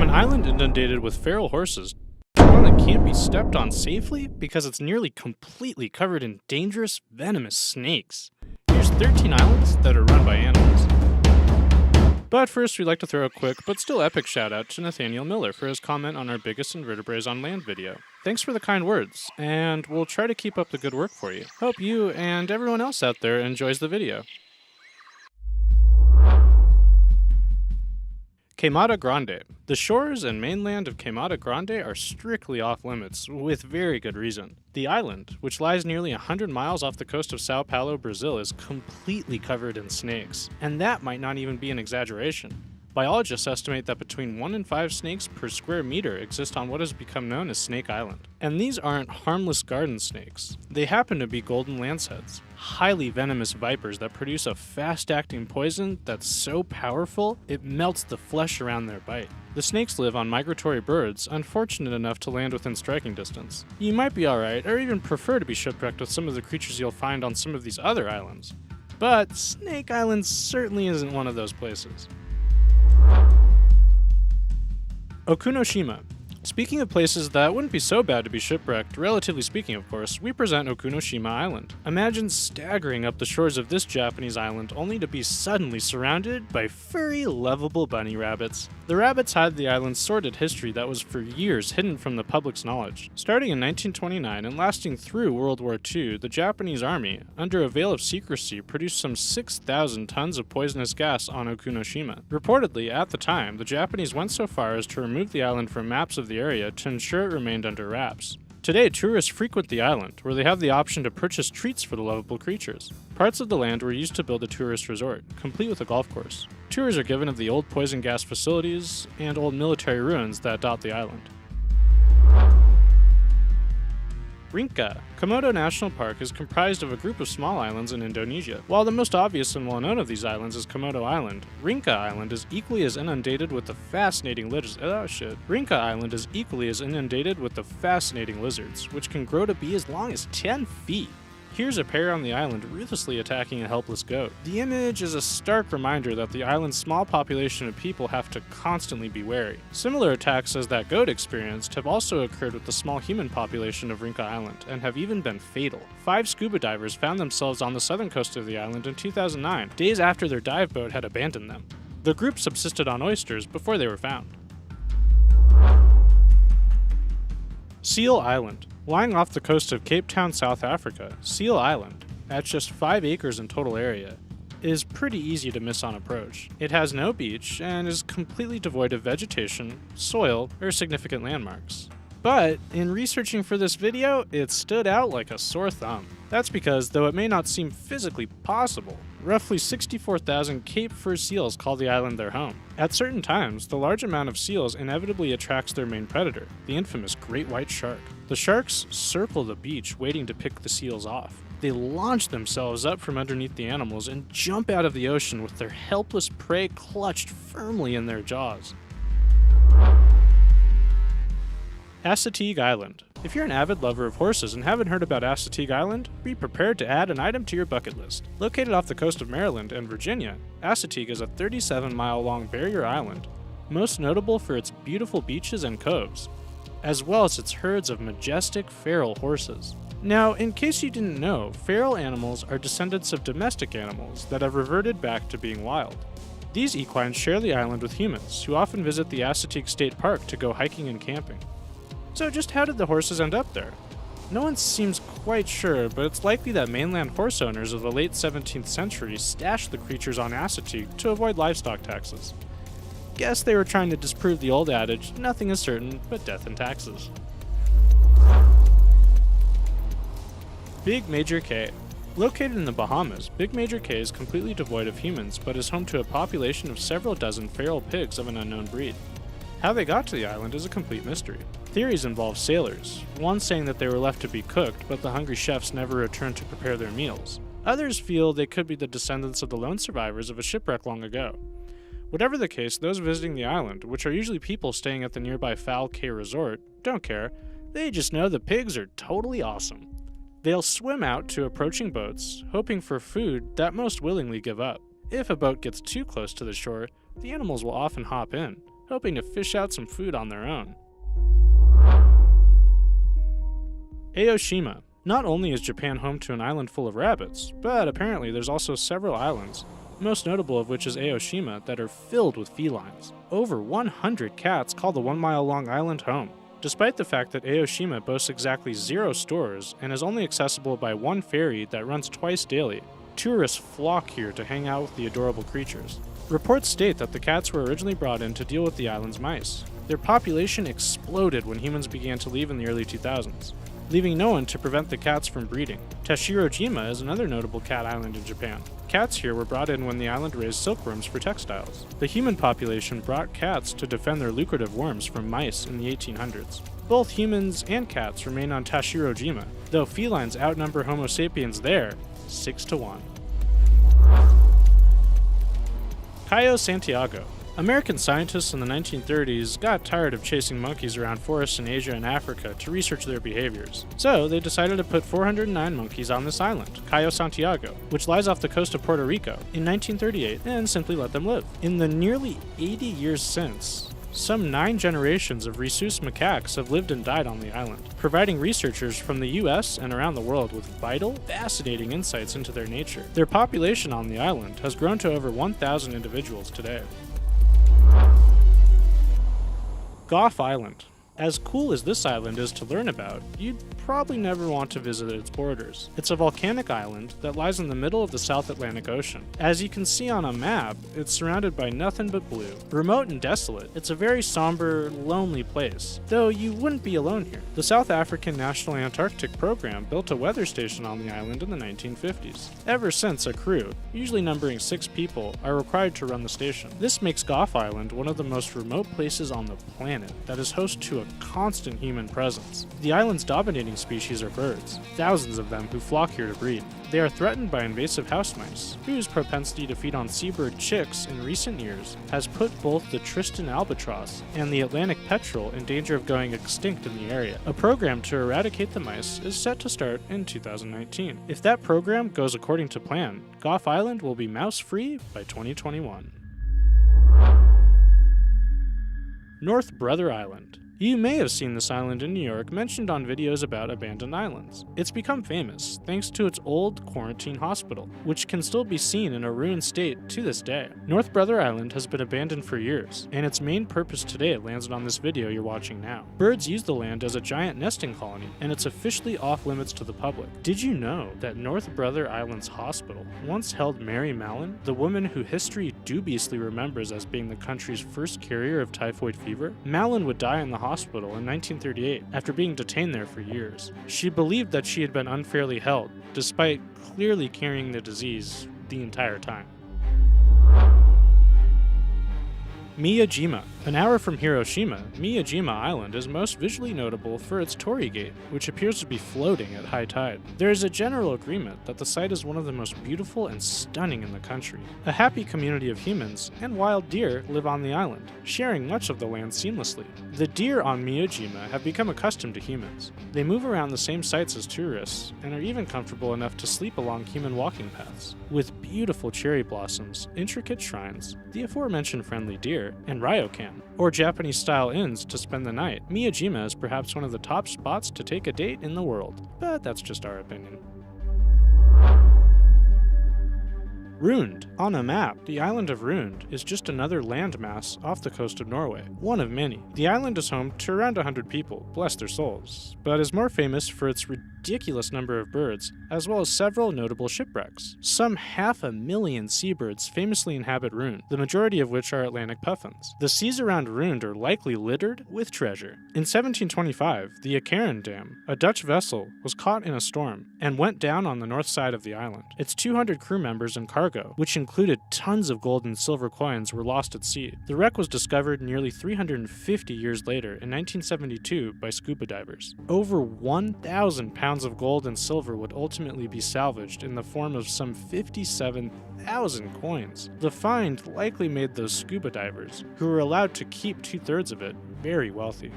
An island inundated with feral horses, one that can't be stepped on safely because it's nearly completely covered in dangerous, venomous snakes. Here's 13 islands that are run by animals. But first, we'd like to throw a quick but still epic shout out to Nathaniel Miller for his comment on our biggest invertebrates on land video. Thanks for the kind words, and we'll try to keep up the good work for you. Hope you and everyone else out there enjoys the video. Queimada Grande. The shores and mainland of Queimada Grande are strictly off limits, with very good reason. The island, which lies nearly 100 miles off the coast of Sao Paulo, Brazil, is completely covered in snakes, and that might not even be an exaggeration. Biologists estimate that between 1 and 5 snakes per square meter exist on what has become known as Snake Island. And these aren't harmless garden snakes. They happen to be golden lanceheads, highly venomous vipers that produce a fast-acting poison that's so powerful it melts the flesh around their bite. The snakes live on migratory birds, unfortunate enough to land within striking distance. You might be alright, or even prefer to be shipwrecked with some of the creatures you'll find on some of these other islands. But Snake Island certainly isn't one of those places. Okunoshima. Speaking of places that wouldn't be so bad to be shipwrecked, relatively speaking of course, we present Okunoshima Island. Imagine staggering up the shores of this Japanese island only to be suddenly surrounded by furry, lovable bunny rabbits. The rabbits had the island's sordid history that was for years hidden from the public's knowledge. Starting in 1929 and lasting through World War II, the Japanese army, under a veil of secrecy, produced some 6,000 tons of poisonous gas on Okunoshima. Reportedly, at the time, the Japanese went so far as to remove the island from maps of the area to ensure it remained under wraps. Today, tourists frequent the island, where they have the option to purchase treats for the lovable creatures. Parts of the land were used to build a tourist resort, complete with a golf course. Tours are given of the old poison gas facilities and old military ruins that dot the island. Rinca. Komodo National Park is comprised of a group of small islands in Indonesia. While the most obvious and well-known of these islands is Komodo Island, Rinca Island is equally as inundated with the fascinating lizards, which can grow to be as long as 10 feet. Here's a pair on the island ruthlessly attacking a helpless goat. The image is a stark reminder that the island's small population of people have to constantly be wary. Similar attacks as that goat experienced have also occurred with the small human population of Rinca Island, and have even been fatal. 5 scuba divers found themselves on the southern coast of the island in 2009, days after their dive boat had abandoned them. The group subsisted on oysters before they were found. Seal Island. Lying off the coast of Cape Town, South Africa, Seal Island, at just 5 acres in total area, is pretty easy to miss on approach. It has no beach and is completely devoid of vegetation, soil, or significant landmarks. But in researching for this video, it stood out like a sore thumb. That's because, though it may not seem physically possible, roughly 64,000 Cape fur seals call the island their home. At certain times, the large amount of seals inevitably attracts their main predator, the infamous great white shark. The sharks circle the beach waiting to pick the seals off. They launch themselves up from underneath the animals and jump out of the ocean with their helpless prey clutched firmly in their jaws. Assateague Island. If you're an avid lover of horses and haven't heard about Assateague Island, be prepared to add an item to your bucket list. Located off the coast of Maryland and Virginia, Assateague is a 37-mile-long barrier island, most notable for its beautiful beaches and coves, as well as its herds of majestic feral horses. Now, in case you didn't know, feral animals are descendants of domestic animals that have reverted back to being wild. These equines share the island with humans, who often visit the Assateague State Park to go hiking and camping. So just how did the horses end up there? No one seems quite sure, but it's likely that mainland horse owners of the late 17th century stashed the creatures on Assateague to avoid livestock taxes. Guess they were trying to disprove the old adage, nothing is certain but death and taxes. Big Major Cay. Located in the Bahamas, Big Major Cay is completely devoid of humans, but is home to a population of several dozen feral pigs of an unknown breed. How they got to the island is a complete mystery. Theories involve sailors, one saying that they were left to be cooked, but the hungry chefs never returned to prepare their meals. Others feel they could be the descendants of the lone survivors of a shipwreck long ago. Whatever the case, those visiting the island, which are usually people staying at the nearby Foul Cay Resort, don't care. They just know the pigs are totally awesome. They'll swim out to approaching boats, hoping for food that most willingly give up. If a boat gets too close to the shore, the animals will often hop in, hoping to fish out some food on their own. Aoshima. Not only is Japan home to an island full of rabbits, but apparently there's also several islands, most notable of which is Aoshima, that are filled with felines. Over 100 cats call the 1-mile-long island home. Despite the fact that Aoshima boasts exactly 0 stores and is only accessible by one ferry that runs twice daily, tourists flock here to hang out with the adorable creatures. Reports state that the cats were originally brought in to deal with the island's mice. Their population exploded when humans began to leave in the early 2000s, leaving no one to prevent the cats from breeding. Tashirojima is another notable cat island in Japan. Cats here were brought in when the island raised silkworms for textiles. The human population brought cats to defend their lucrative worms from mice in the 1800s. Both humans and cats remain on Tashirojima, though felines outnumber Homo sapiens there 6-1. Cayo Santiago. American scientists in the 1930s got tired of chasing monkeys around forests in Asia and Africa to research their behaviors. So they decided to put 409 monkeys on this island, Cayo Santiago, which lies off the coast of Puerto Rico, in 1938, and simply let them live. In the nearly 80 years since, some 9 generations of rhesus macaques have lived and died on the island, providing researchers from the US and around the world with vital, fascinating insights into their nature. Their population on the island has grown to over 1,000 individuals today. Gough Island. As cool as this island is to learn about, you'd probably never want to visit its borders. It's a volcanic island that lies in the middle of the South Atlantic Ocean. As you can see on a map, it's surrounded by nothing but blue. Remote and desolate, it's a very somber, lonely place, though you wouldn't be alone here. The South African National Antarctic Program built a weather station on the island in the 1950s. Ever since, a crew, usually numbering 6 people, are required to run the station. This makes Gough Island one of the most remote places on the planet that is host to a constant human presence. The island's dominating species are birds, thousands of them who flock here to breed. They are threatened by invasive house mice, whose propensity to feed on seabird chicks in recent years has put both the Tristan albatross and the Atlantic petrel in danger of going extinct in the area. A program to eradicate the mice is set to start in 2019. If that program goes according to plan, Gough Island will be mouse-free by 2021. North Brother Island. You may have seen this island in New York mentioned on videos about abandoned islands. It's become famous thanks to its old quarantine hospital, which can still be seen in a ruined state to this day. North Brother Island has been abandoned for years, and its main purpose today lands on this video you're watching now. Birds use the land as a giant nesting colony, and it's officially off limits to the public. Did you know that North Brother Island's hospital once held Mary Mallon, the woman who history dubiously remembers as being the country's first carrier of typhoid fever? Mallon would die in the hospital in 1938 after being detained there for years. She believed that she had been unfairly held, despite clearly carrying the disease the entire time. Miyajima. An hour from Hiroshima, Miyajima Island is most visually notable for its torii gate, which appears to be floating at high tide. There is a general agreement that the site is one of the most beautiful and stunning in the country. A happy community of humans and wild deer live on the island, sharing much of the land seamlessly. The deer on Miyajima have become accustomed to humans. They move around the same sites as tourists, and are even comfortable enough to sleep along human walking paths. With beautiful cherry blossoms, intricate shrines, the aforementioned friendly deer, and ryokan, or Japanese-style inns to spend the night, Miyajima is perhaps one of the top spots to take a date in the world, but that's just our opinion. Rund. On a map, the island of Rund is just another landmass off the coast of Norway, one of many. The island is home to around 100 people, bless their souls, but is more famous for its ridiculous number of birds, as well as several notable shipwrecks. Some 500,000 seabirds famously inhabit Rund, the majority of which are Atlantic puffins. The seas around Rund are likely littered with treasure. In 1725, the Akeren Dam, a Dutch vessel, was caught in a storm and went down on the north side of the island. Its 200 crew members and cargo, which included tons of gold and silver coins, were lost at sea. The wreck was discovered nearly 350 years later in 1972 by scuba divers. Over 1,000 pounds of gold and silver would ultimately be salvaged in the form of some 57,000 coins. The find likely made those scuba divers, who were allowed to keep 2/3 of it, very wealthy.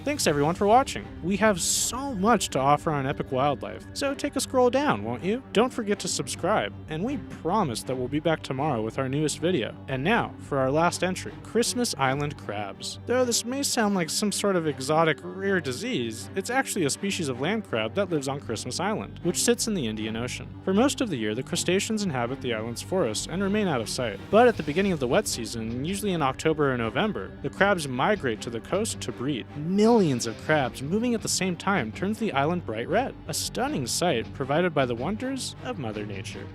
Thanks everyone for watching. We have so much to offer on Epic Wildlife, so take a scroll down, won't you? Don't forget to subscribe, and we promise that we'll be back tomorrow with our newest video. And now, for our last entry, Christmas Island crabs. Though this may sound like some sort of exotic rare disease, it's actually a species of land crab that lives on Christmas Island, which sits in the Indian Ocean. For most of the year, the crustaceans inhabit the island's forests and remain out of sight. But at the beginning of the wet season, usually in October or November, the crabs migrate to the coast to breed. Millions of crabs moving at the same time turns the island bright red, a stunning sight provided by the wonders of Mother Nature.